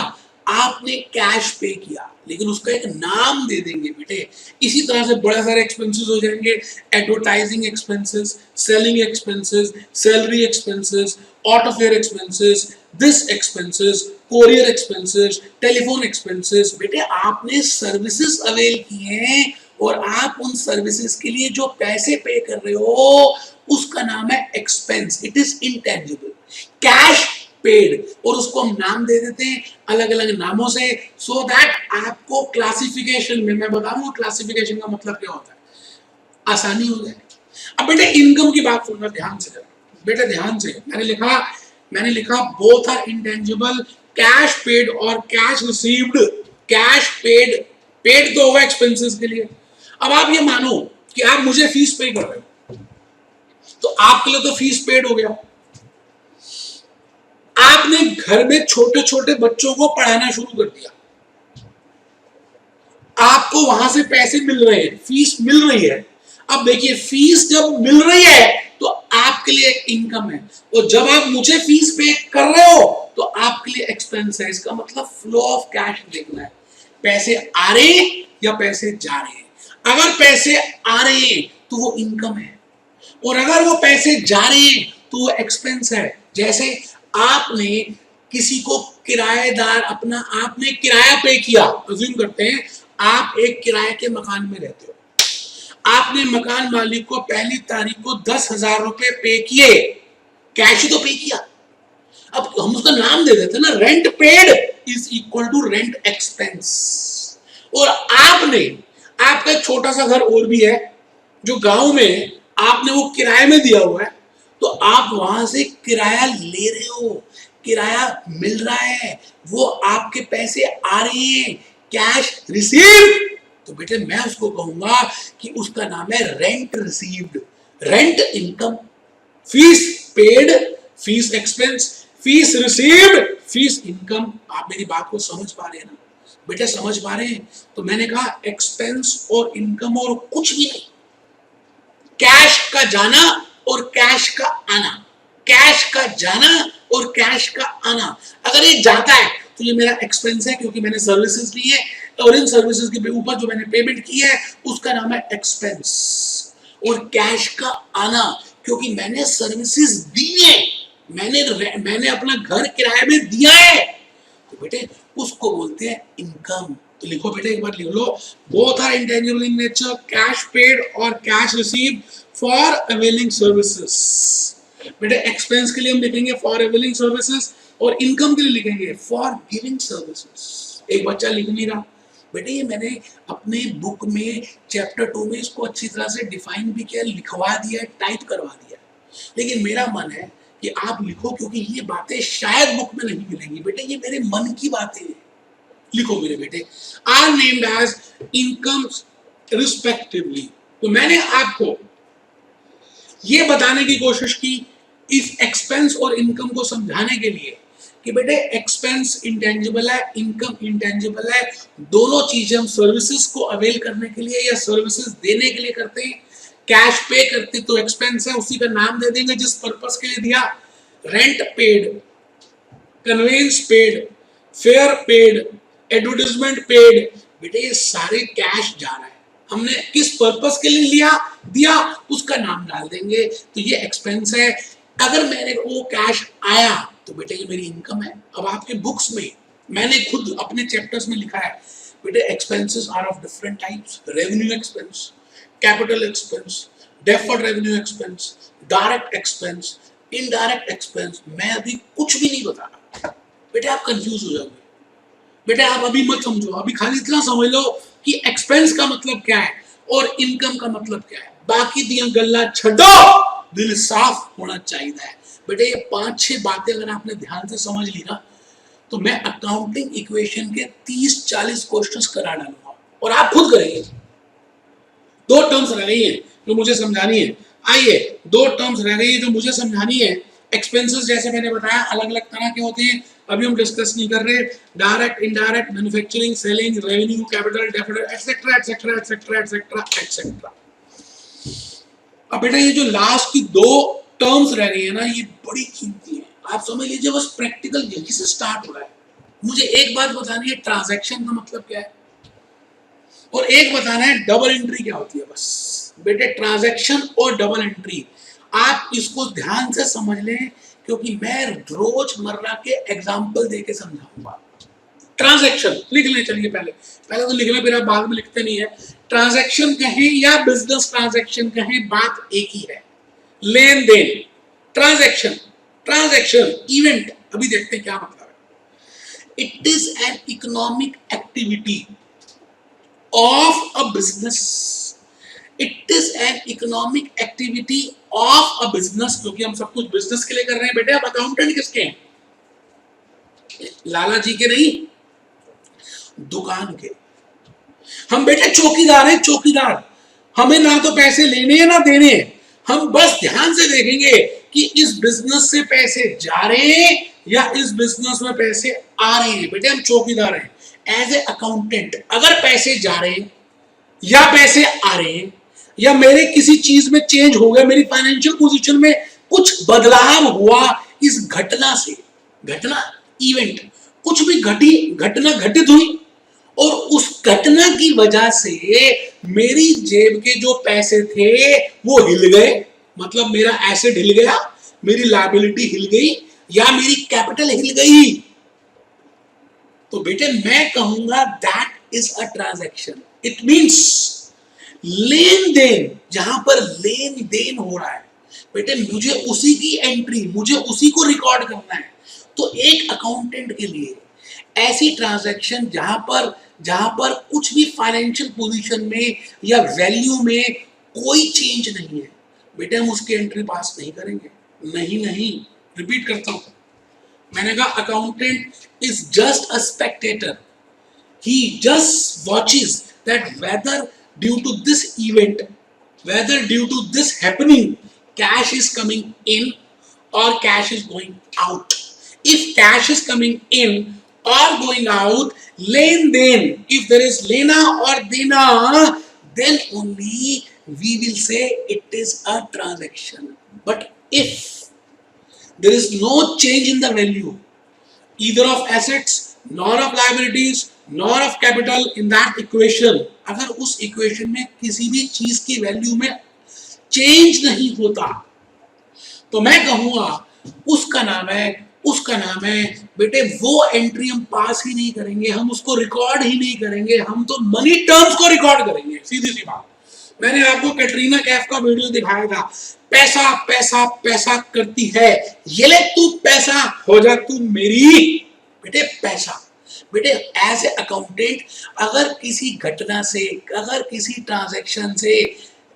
आपने कैश पे किया, लेकिन उसका एक नाम दे देंगे बेटे। इसी तरह से बड़े सारे एक्सपेंसेस हो जाएंगे, advertising expenses, selling expenses, salary expenses, auto fair expenses, this expenses, courier expenses, telephone expenses. बेटे आपने सर्विसेज अवेल किए हैं, और आप उन सर्विसेज के लिए जो पैसे पे कर रहे हो उसका नाम है expense. It is intangible, cash paid, और उसको हम नाम दे देते हैं अलग अलग नामों से, सो दैट आपको क्लासिफिकेशन में, मैं बताऊंगा क्लासिफिकेशन का मतलब क्या होता है, आसानी हो जाए। अब बेटे इनकम की बात सुनना ध्यान से, बेटे ध्यान से। मैंने लिखा both are intangible, cash paid और cash received. Cash paid, paid तो होगा एक्सपेंसेस के लिए। अब आप ये मानो कि आप मुझे फीस पे कर रहे हो, तो आपके लिए तो फीस पेड हो गया। आपने घर में छोटे छोटे बच्चों को पढ़ाना शुरू कर दिया, आपको वहां से पैसे मिल रहे हैं, फीस मिल रही है। अब देखिए फीस जब मिल रही है तो आपके लिए एक इनकम है, और जब आप मुझे फीस पे कर रहे हो तो आपके लिए एक्सपेंस है। इसका मतलब फ्लो ऑफ कैश देखना है, पैसे आ रहे हैं या पैसे जा रहे हैं। अगर पैसे आ रहे हैं तो वो इनकम है, और अगर वो पैसे जा रहे हैं तो वो एक्सपेंस है। जैसे आपने किसी को किराएदार, अपना आपने किराया पे किया, अज्यूम करते हैं आप एक किराए के मकान में रहते हो, आपने मकान मालिक को पहली तारीख को 10,000 रुपए पे किए, कैश ही तो पे किया। अब हम उसका नाम दे देते ना, rent paid is equal to rent expense. और आपने, आपका एक छोटा सा घर और भी है जो गांव में, आपने वो किराए में दिया हुआ है, तो आप वहां से किराया ले रहे हो, किराया मिल रहा है, वो आपके पैसे आ रहे हैं, कैश रिसीव्ड। तो बेटे मैं उसको कहूंगा कि उसका नाम है rent received, rent income. Fees paid, fees expense, fees received, fees income. आप मेरी बात को समझ पा रहे हैं ना बेटे, समझ पा रहे हैं? तो मैंने कहा एक्सपेंस और इनकम और कुछ भी नहीं, कैश का जाना और कैश का आना, कैश का जाना और कैश का आना। अगर ये जाता है तो ये मेरा एक्सपेंस है, क्योंकि मैंने सर्विसेज ली है, और इन सर्विसेज के ऊपर जो मैंने पेमेंट की है उसका नाम है एक्सपेंस। और कैश का आना, क्योंकि मैंने सर्विसेज दी है, मैंने अपना घर किराए में दिया है, तो बेटे उसको बोलते हैं इनकम। तो लिखो बेटे, एक बार लिख लो, both are intangible in nature, cash paid और cash received for availing services. बेटे एक्सपेंस के लिए हम लिखेंगे फॉर अवेलिंग सर्विसेज, और इनकम के लिए लिखेंगे फॉर गिविंग सर्विसेज। एक बच्चा लिख नहीं रहा बेटे, ये मैंने अपने बुक में चैप्टर 2 में इसको अच्छी तरह से डिफाइन भी किया, लिखवा दिया, टाइप करवा दिया, लेकिन मेरा मन है कि आप लिखो, क्योंकि ये बातें शायद बुक में नहीं मिलेंगी। बेटे ये मेरे मन की बातें हैं, लिखो मेरे बेटे। Are named as income respectively. तो मैंने आपको ये बताने की कोशिश की इस एक्सपेंस और इनकम को समझाने के लिए कि बेटे एक्सपेंस इंटेंजिबल है, इनकम इंटेंजिबल है, दोनों चीजें हम सर्विसेज को अवेल करने के लिए या सर्विसेज देने के लिए करते हैं। कैश पे करते तो एक्सपेंस है, उसी का नाम दे देंगे जिस पर्पस के लिए दिया। Rent paid, conveyance paid, fare paid, advertisement paid, बेटे ये सारे कैश जा रहा है, हमने किस पर्पस के लिए लिया दिया उसका नाम डाल देंगे, तो ये एक्सपेंस है। अगर मेरे को कैश आया तो बेटे ये मेरी इनकम है। अब आपके बुक्स में मैंने खुद अपने चैप्टर्स में लिखा है बेटे expenses are of different types, revenue expense, capital expense, deferred revenue expense, direct expense, indirect expense. मैं अभी कुछ भी नहीं बता रहा बेटे, आप कंफ्यूज हो जाओगे। बेटे आप अभी मत समझो, अभी खाली इतना समझ लो कि एक्सपेंस का मतलब क्या है और इनकम का मतलब क्या है, बाकी दिया गल्ला छड़ो, दिल साफ होना चाहिए। बेटे ये 5-6 बातें अगर आपने ध्यान से समझ ली ना तो मैं अकाउंटिंग इक्वेशन के 30-40 क्वेश्चंस करा डालूंगा और आप खुद करेंगे। 2 टर्म्स रह गई है जो मुझे समझानी है। आइए 2 टर्म्स रह गई है जो मुझे समझानी है। एक्सपेंसेस जैसे मैंने बताया अलग अलग तरह के होते हैं, अभी हम डिस्कस नहीं कर रहे। Direct, indirect, manufacturing, selling, revenue, capital, deficit, etcetera etcetera etcetera etcetera etcetera. अब बेटा ये जो लास्ट की 2 टर्म्स रह गई है ना ये बड़ी कीमती है, आप समझ लीजिए। बस प्रैक्टिकल यही से स्टार्ट हो रहा है। मुझे एक बात बतानी है, ट्रांजैक्शन का मतलब क्या है, और एक बताना है डबल एंट्री क्या होती है। बस बेटे ट्रांजैक्शन और डबल एंट्री आप इसको ध्यान से समझ लें, क्योंकि मैं रोजमर्रा के एग्जाम्पल देके समझाऊंगा। ट्रांजैक्शन लिख लें, चलिए पहले तो लिख लें, फिर आप बाद में लिखते नहीं है। ट्रांजैक्शन कहें या बिजनेस ट्रांजैक्शन कहें, बात एक ही है, लेन देन। ट्रांजैक्शन, ट्रांजैक्शन इवेंट, अभी देखते हैं क्या मतलब है। It is an economic activity of a business, it is an economic activity of a business, क्योंकि हम सब कुछ बिजनेस के लिए कर रहे हैं। बेटे अब अकाउंटेंट किसके हैं, लाला जी के नहीं, दुकान के। हम बेटे चौकीदार हैं, चौकीदार। हमें ना तो पैसे लेने हैं ना देने हैं, हम बस ध्यान से देखेंगे कि इस बिजनेस से पैसे जा रहे हैं या इस बिजनेस में पैसे आ रहे हैं। बेटे हम चौकीदार हैं। एज ए अकाउंटेंट अगर पैसे जा रहे हैं या पैसे आ रहे हैं या मेरे किसी चीज में चेंज हो गया, मेरी फाइनेंशियल पोजीशन में कुछ बदलाव हुआ इस घटना से, घटना इवेंट, कुछ भी घटना घटित हुई और उस घटना की वजह से मेरी जेब के जो पैसे थे वो हिल गए, मतलब मेरा एसेट हिल गया, मेरी लायबिलिटी हिल गई या मेरी कैपिटल हिल गई, तो बेटे मैं कहूंगा that is a transaction. It means लेन देन, जहां पर लेन देन हो रहा है बेटे मुझे उसी की एंट्री, मुझे उसी को रिकॉर्ड करना है। तो एक अकाउंटेंट के लिए ऐसी ट्रांजैक्शन जहां पर कुछ भी फाइनेंशियल पोजीशन में या वैल्यू में कोई चेंज नहीं है, बेटे हम उसकी एंट्री पास नहीं करेंगे। नहीं, रिपीट करता हूं, मैंने कहा accountant is just a spectator. He just watches that whether due to this event, whether due to this happening, cash is coming in or cash is going out. If cash is coming in or going out, len den, if there is lena or dena, then only we will say it is a transaction. But if there is no change in the value either of assets nor of liabilities nor of capital in that equation, अगर उस equation में किसी भी चीज की value में change नहीं होता तो मैं कहूंगा उसका नाम है बेटे वो एंट्री हम पास ही नहीं करेंगे, हम उसको रिकॉर्ड ही नहीं करेंगे, हम तो मनी टर्म्स को रिकॉर्ड करेंगे। सीधी सी बात, मैंने आपको कैटरीना कैफ का वीडियो दिखाया था, पैसा पैसा पैसा करती है, ये ले तू पैसा हो जा तू मेरी। बेटे पैसा, बेटे एज ए अकाउंटेंट अगर किसी घटना से, अगर किसी ट्रांजैक्शन से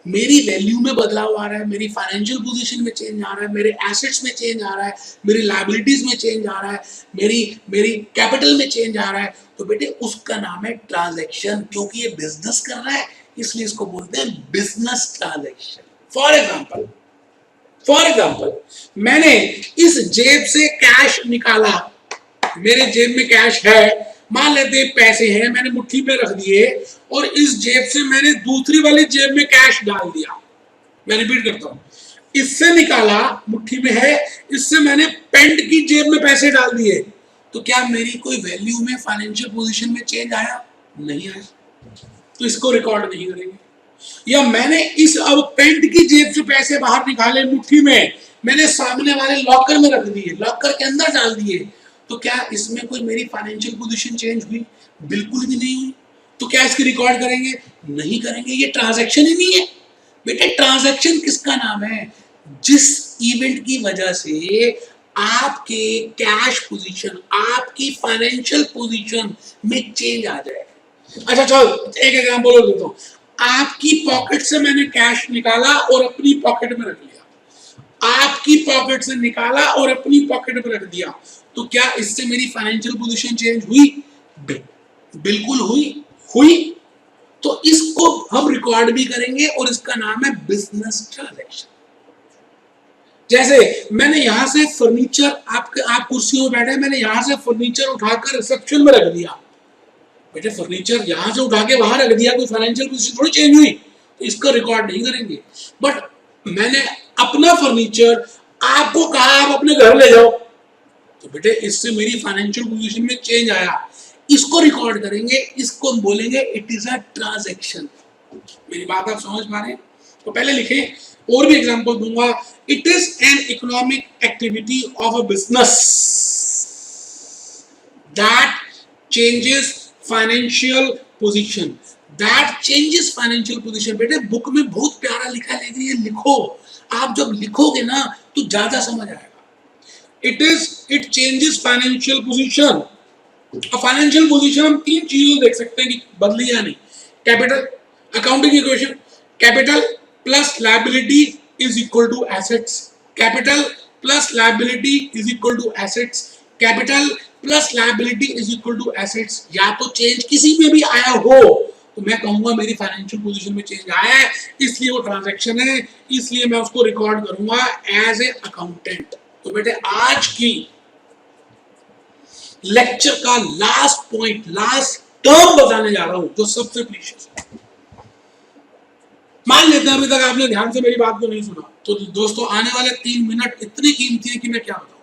मेरी वैल्यू में बदलाव आ रहा है, मेरी फाइनेंशियल पोजीशन में चेंज आ रहा है, मेरे एसेट्स में चेंज आ रहा है, मेरी लायबिलिटीज में चेंज आ रहा है, मेरी कैपिटल में चेंज आ रहा है, तो बेटे उसका नाम है ट्रांजैक्शन। क्योंकि ये बिजनेस कर रहा है इसलिए इसको बोलते हैं business transaction. For for example मैंने इस जेब से कैश निकाला, मेरे जेब में कैश है, मान लेते पैसे हैं, मैंने मुट्ठी पे रख दिए और इस जेब से मैंने दूसरी वाली जेब में कैश डाल दिया। मैं रिपीट करता हूं, इससे निकाला मुट्ठी में है, इससे मैंने पेंट की जेब में पैसे डाल दिए, तो क्या मेरी कोई वैल्यू में, फाइनेंशियल पोजीशन में चेंज आया? नहीं आया, तो इसको रिकॉर्ड नहीं करेंगे। या मैंने इस अब पेंट की जेब से पैसे बाहर निकाले मुट्ठी में, मैंने सामने वाले लॉकर में रख दिए, लॉकर के अंदर डाल दिए, तो क्या इसमें कोई मेरी फाइनेंशियल पोजीशन चेंज हुई? बिल्कुल भी नहीं हुई। तो क्या इसकी रिकॉर्ड करेंगे? नहीं करेंगे, ये ट्रांजैक्शन ही नहीं है। बेटे ट्रांजैक्शन किसका नाम है? जिस इवेंट की वजह से आपके कैश पोजीशन, आपकी फाइनेंशियल पोजीशन में चेंज आ जाए। अच्छा चलो एक एग्जांपल और देता हूं, आपकी पॉकेट से मैंने कैश निकाला और अपनी पॉकेट में रख लिया, आपकी पॉकेट से निकाला और अपनी पॉकेट में रख दिया, तो क्या इससे मेरी फाइनेंशियल पोजीशन चेंज हुई? बिल्कुल हुई। तो इसको हम रिकॉर्ड भी करेंगे और इसका नाम है बिजनेस ट्रांजैक्शन। जैसे मैंने यहां से फर्नीचर, आप कुर्सियों में बैठे, मैंने यहां से फर्नीचर उठाकर रिसेप्शन में रख दिया, बेटे फर्नीचर यहां से उठा के वहां रख दिया, कोई फाइनेंशियल पोजीशन थोड़ी चेंज हुई, तो इसका रिकॉर्ड नहीं करेंगे। बट मैंने अपना फर्नीचर आपको कहा आप अपने घर ले जाओ, तो बेटे इससे मेरी फाइनेंशियल पोजीशन में चेंज आया, इसको रिकॉर्ड करेंगे, इसको हम बोलेंगे इट इज अ ट्रांजैक्शन। मेरी बात आप समझ पा रहे हैं? तो पहले लिखें, और भी एग्जांपल दूंगा। It is an economic activity of a business that changes financial position, that changes financial position. बेटे बुक में बहुत प्यारा लिखा है, लेकिन ये लिखो, आप जब लिखोगे ना तो ज्यादा समझ आएगा। It changes financial position. Financial position हम तीन चीजों देख सकते हैं कि बदली या नहीं। Capital, accounting equation, capital plus liability is equal to assets, capital plus liability is equal to assets, capital plus liability is equal to assets. या तो चेंज किसी में भी आया हो तो मैं कहूंगा मेरी फाइनेंशियल पोजीशन में चेंज आया है, इसलिए वो ट्रांजैक्शन है, इसलिए मैं उसको रिकॉर्ड करूंगा एज ए अकाउंटेंट। तो बेटे आज की लेक्चर का लास्ट पॉइंट, लास्ट टर्म बताने जा रहा हूं जो सबसे प्रीशियस है। मान लेते हैं अभी तक आपने ध्यान से मेरी बात को नहीं सुना, तो दोस्तों आने वाले 3 मिनट इतने कीमती है कि मैं क्या बताऊं।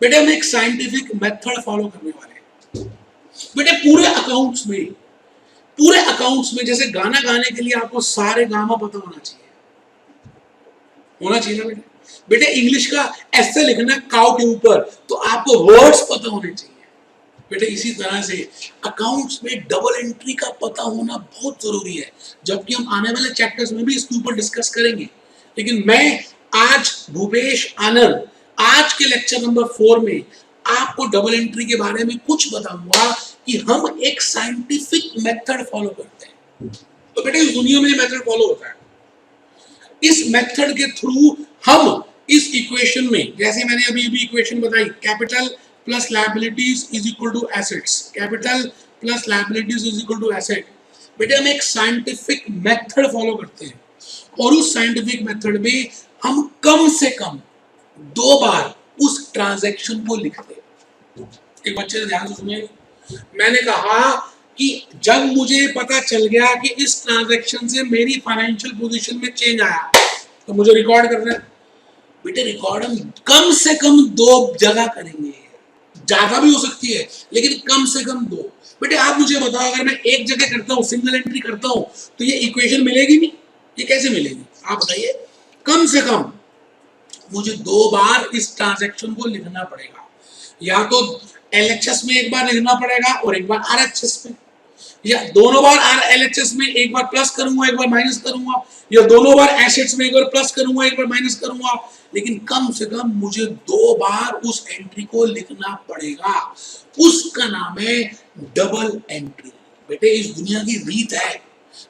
बेटे हम एक साइंटिफिक मेथड फॉलो करने वाले हैं। बेटे पूरे अकाउंट्स में जैसे गाना गाने के लिए आपको सारे गामा पता होना चाहिए ना बेटे। बेटे इंग्लिश का ऐसे लिखना काउ के ऊपर, तो आपको वर्ड्स पता होने चाहिए। बेटे इसी तरह से अकाउंट्स में डबल एंट्री का पता होना बहुत जरूरी है, जबकि हम आने वाले चैप्टर्स में भी इसके ऊपर डिस्कस करेंगे। लेकिन मैं आज भूपेश आनंद आज के लेक्चर नंबर 4 में आपको डबल एंट्री के बारे में कुछ बताऊंगा कि हम एक साइंटिफिक मेथड फॉलो करते हैं। तो बेटे इस दुनिया में मेथड फॉलो होता है, इस मेथड के थ्रू हम इस इक्वेशन में, जैसे मैंने अभी इक्वेशन बताई, capital plus liabilities is equal to assets, capital plus liabilities is equal to asset. बेटे हम एक साइंटिफिक मेथड फॉलो करते हैं और उस साइंटिफिक मेथड में हम कम से कम 2 बार उस ट्रांजैक्शन को लिखते हैं। एक बच्चे ने ध्यान से सुनिए, मैंने कहा कि जब मुझे पता चल गया कि इस ट्रांजैक्शन से मेरी फाइनेंशियल पोजीशन में चेंज आया तो मुझे रिकॉर्ड करना है। बेटे रिकॉर्ड हम कम से कम 2 जगह करेंगे, ज्यादा भी हो सकती है लेकिन कम से कम 2। बेटे आप मुझे बताओ, अगर मैं एक जगह करता हूँ, सिंगल एंट्री करता हूँ, तो ये इक्वेशन मिलेगी नहीं? ये कैसे मिलेगी आप बताइए? कम से कम मुझे 2 बार इस ट्रांजैक्शन को लिखना पड़ेगा, या तो एलएचएस में एक बार लिखना पड़ेगा और एक बार आरएचएस में, या दोनों बार एलएचएस में एक बार प्लस करूंगा एक बार माइनस करूंगा, या दोनों बार एसेट्स में एक बार प्लस करूंगा एक बार माइनस करूंगा, लेकिन कम से कम मुझे 2 बार उस एंट्री को लिखना पड़ेगा। उसका नाम है डबल एंट्री। बेटे इस दुनिया की रीत है,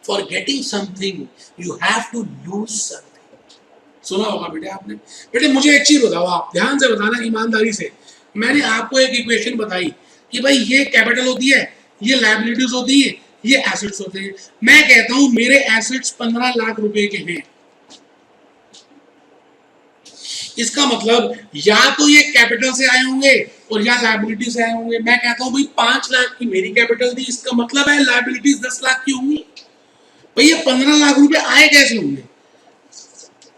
for getting something you have to lose something. सुना होगा बेटे आपने। बेटे मुझे एक चीज बताओ, आप ध्यान से बताना ईमानदारी से। मैंने आपको एक इक्वेशन बताई कि भाई ये कैपिटल होती है, ये लायबिलिटीज होती है, ये एसेट्स होते हैं। मैं कहता हूं मेरे एसेट्स 15 लाख रुपए के हैं, इसका मतलब या तो ये कैपिटल से आए होंगे और या लायबिलिटी से आए होंगे। मैं कहता हूं भाई 5 लाख की मेरी कैपिटल थी, इसका मतलब है लायबिलिटीज 10 लाख की होंगी। भाई ये 15 लाख रुपए आए कैसे होंगे?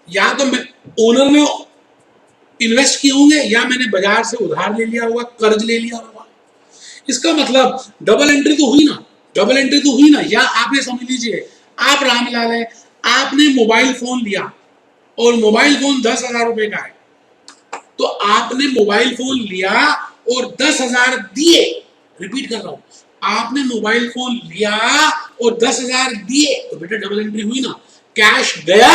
या तो मैं ओनर ने इन्वेस्ट किए होंगे या मैंने बाजार से उधार ले लिया होगा, कर्ज ले लिया होगा। इसका मतलब डबल एंट्री तो हुई ना, डबल एंट्री तो हुई ना। या आप ये समझ लीजिए, आप रामलाल है, आपने मोबाइल फोन लिया और मोबाइल फोन 10,000 रुपए का है, तो आपने मोबाइल फोन लिया और 10,000 दिए। रिपीट कर रहा हूं, आपने मोबाइल फोन लिया और 10,000 दिए, तो बेटा डबल एंट्री हुई ना। कैश गया,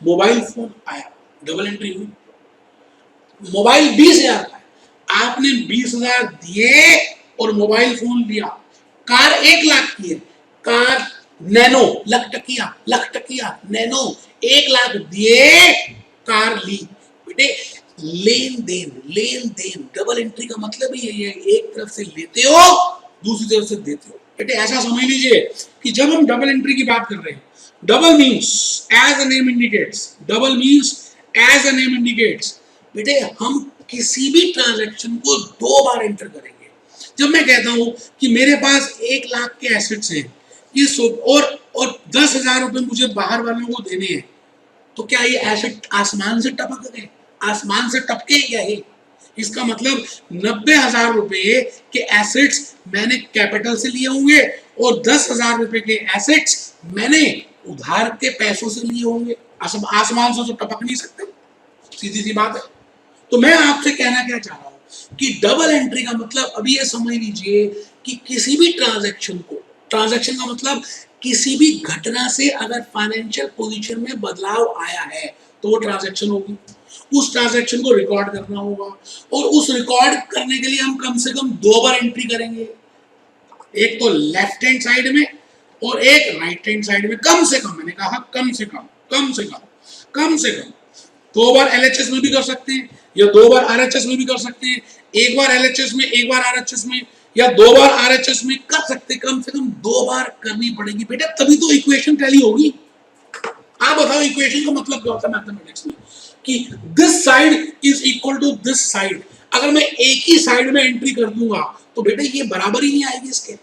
मोबाइल फोन आया, डबल एंट्री हुई। मोबाइल 20,000 का है, आपने 20,000 दिए और मोबाइल फोन लिया। कार 1 लाख की है, कार नैनो, लख टकिया नैनो 1 लाख दिए, कार ली। बेटे लेन देन डबल एंट्री का मतलब ही यही है, एक तरफ से लेते हो दूसरी तरफ से देते हो। बेटे ऐसा समझ लीजिए कि जब हम डबल एंट्री की बात कर रहे हैं, double means as a name indicates, double means as a name indicates, बेटे हम किसी भी ट्रांजैक्शन को 2 बार एंटर करेंगे। जब मैं कहता हूं कि मेरे पास 1 लाख के एसेट्स हैं, ये और 10,000 रुपए मुझे बाहर वालों को देने हैं, तो क्या ये एसेट आसमान से टपक गए? आसमान से टपके क्या ये? इसका मतलब 90,000 रुपए के एसेट्स मैंने कैपिटल से लिए होंगे और 10,000 रुपए के एसेट्स मैंने उधार के पैसों से लिए होंगे। आसमान से तो टपक नहीं सकते, सीधी सी बात है। तो मैं आपसे कहना क्या चाह रहा हूं कि डबल एंट्री का मतलब अभी ये समझ लीजिए कि किसी भी ट्रांजैक्शन को, ट्रांजैक्शन का मतलब किसी भी घटना से अगर फाइनेंशियल पोजीशन में बदलाव आया है तो वो ट्रांजैक्शन होगी। उस ट्रांजैक्शन को रिकॉर्ड करना होगा और उस रिकॉर्ड करने के लिए हम कम से कम 2 बार एंट्री करेंगे, एक तो लेफ्ट हैंड साइड में और एक राइट हैंड साइड में। कम से कम, मैंने कहा कम से कम, कम से कम 2 बार एलएचएस में भी कर सकते हैं या 2 बार आरएचएस में भी कर सकते हैं। एक बार एलएचएस में, एक बार आरएचएस में, या 2 बार आरएचएस में कर सकते हैं। कम से कम 2 बार करनी पड़ेगी बेटा, तभी तो इक्वेशन टैली होगी। आप बताओ इक्वेशन का मतलब क्या होता है मैथमेटिक्स में? कि this side is equal to this side. अगर मैं एक ही साइड में एंट्री कर दूंगा तो बेटा ये बराबर ही नहीं आएगी इसके।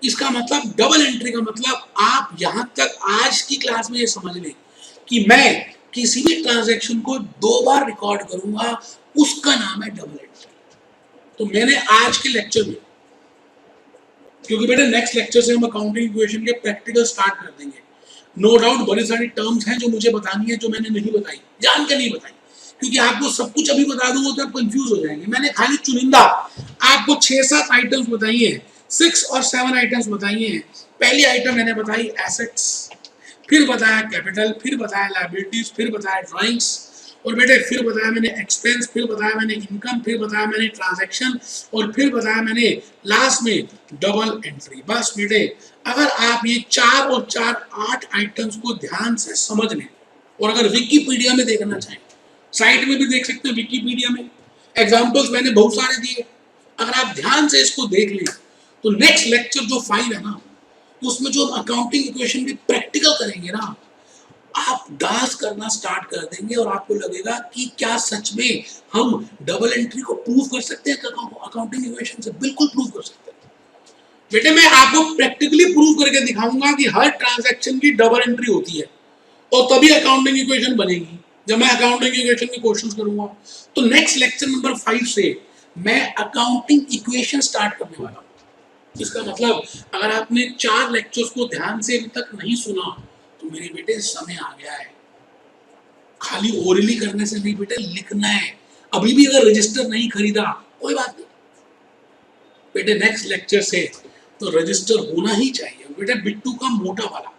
इसका मतलब डबल एंट्री का मतलब आप यहां तक आज की क्लास में ये समझ लें कि मैं किसी भी ट्रांजैक्शन को 2 बार रिकॉर्ड करूंगा, उसका नाम है डबल एंट्री। तो मैंने आज के लेक्चर में, क्योंकि बेटा नेक्स्ट लेक्चर से हम अकाउंटिंग इक्वेशन के प्रैक्टिकल स्टार्ट कर देंगे, नो डाउट बड़ी सारी टर्म्स हैं जो मुझे बतानी है, जो मैंने नहीं बताई, जान के नहीं बताई, क्योंकि आपको सब कुछ अभी बता दूंगा तो आप कंफ्यूज हो जाएंगे। मैंने खाली चुनिंदा आपको 6-7 आइटम्स बताई हैं, 6 और 7 आइटम्स बताई हैं। पहली आइटम मैंने बताई एसेट्स, फिर बताया कैपिटल, फिर बताया लायबिलिटीज, फिर बताया ड्राइंग्स, और बेटे फिर बताया मैंने एक्सपेंस, फिर बताया मैंने इनकम, फिर बताया मैंने ट्रांजैक्शन, और फिर बताया मैंने लास्ट में डबल एंट्री। बस बेटे अगर आप ये 4 और 4 8 आइटम्स को ध्यान से समझ लें, और अगर विकिपीडिया में देखना चाहें, साइट में भी देख सकते हैं, विकिपीडिया में एग्जाम्पल्स मैंने बहुत सारे दिए, अगर आप ध्यान से इसको देख लें तो नेक्स्ट लेक्चर जो 5 है ना, उसमें जो अकाउंटिंग इक्वेशन भी प्रैक्टिकल करेंगे ना, आप डांस करना स्टार्ट कर देंगे और आपको लगेगा कि क्या सच में हम डबल एंट्री को प्रूव कर सकते हैं अकाउंटिंग इक्वेशन से। बिल्कुल प्रूव कर सकते हैं बेटे, मैं आपको प्रैक्टिकली प्रूव करके दिखाऊंगा कि हर ट्रांजैक्शन की डबल एंट्री होती है और तभी अकाउंटिंग इक्वेशन बनेगी, जब मैं अकाउंटिंग इक्वेशन के क्वेश्चंस करूंगा। तो नेक्स्ट लेक्चर नंबर 5 से मैं अकाउंटिंग इक्वेशन स्टार्ट करने वाला हूं। इसका मतलब अगर आपने 4 लेक्चर्स को ध्यान से अभी तक नहीं सुना तो मेरे बेटे समय आ गया है, खाली ओरली करने से नहीं बेटे, लिखना है। अभी भी अगर रजिस्टर नहीं खरीदा कोई बात नहीं बेटे, नेक्स्ट लेक्चर से तो रजिस्टर होना ही चाहिए बेटे, बिट्टू का मोटा वाला,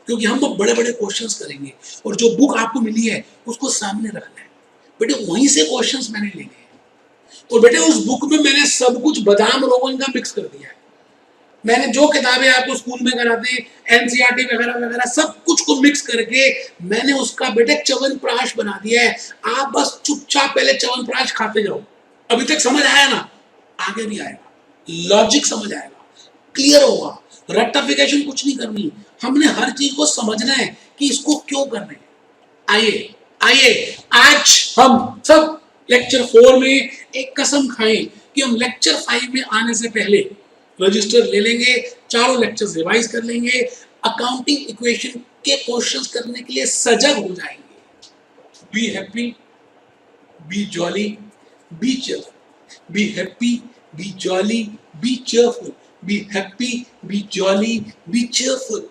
क्योंकि हम तो बड़े बड़े क्वेश्चंस करेंगे और जो बुक आपको मिली है उसको सामने रखना है बेटे, वहीं से क्वेश्चंस मैंने लेने हैं। और बेटे उस बुक में मैंने सब कुछ बादाम रोगन का मिक्स कर दिया है। मैंने जो किताबें आपको स्कूल में कराते हैं एनसीईआरटी वगैरह वगैरह, सब कुछ को मिक्स करके मैंने उसका बेटे च्यवनप्राश बना दिया है। आप बस चुपचाप पहले च्यवनप्राश खाते जाओ। अभी तक समझ आया ना, आगे भी आएगा, लॉजिक समझ आएगा, क्लियर होगा। रेक्टिफिकेशन कुछ नहीं करनी, हमने हर चीज को समझना है कि इसको क्यों करना है। आइए आइए आज हम सब लेक्चर 4 में एक कसम खाएं कि हम लेक्चर 5 में आने से पहले रजिस्टर ले लेंगे, चारों लेक्चर्स रिवाइज कर लेंगे, अकाउंटिंग इक्वेशन के क्वेश्चंस करने के लिए सजग हो जाएंगे। Be happy, be jolly, be cheerful, be happy, be jolly, be cheerful, be happy, be jolly, be cheerful।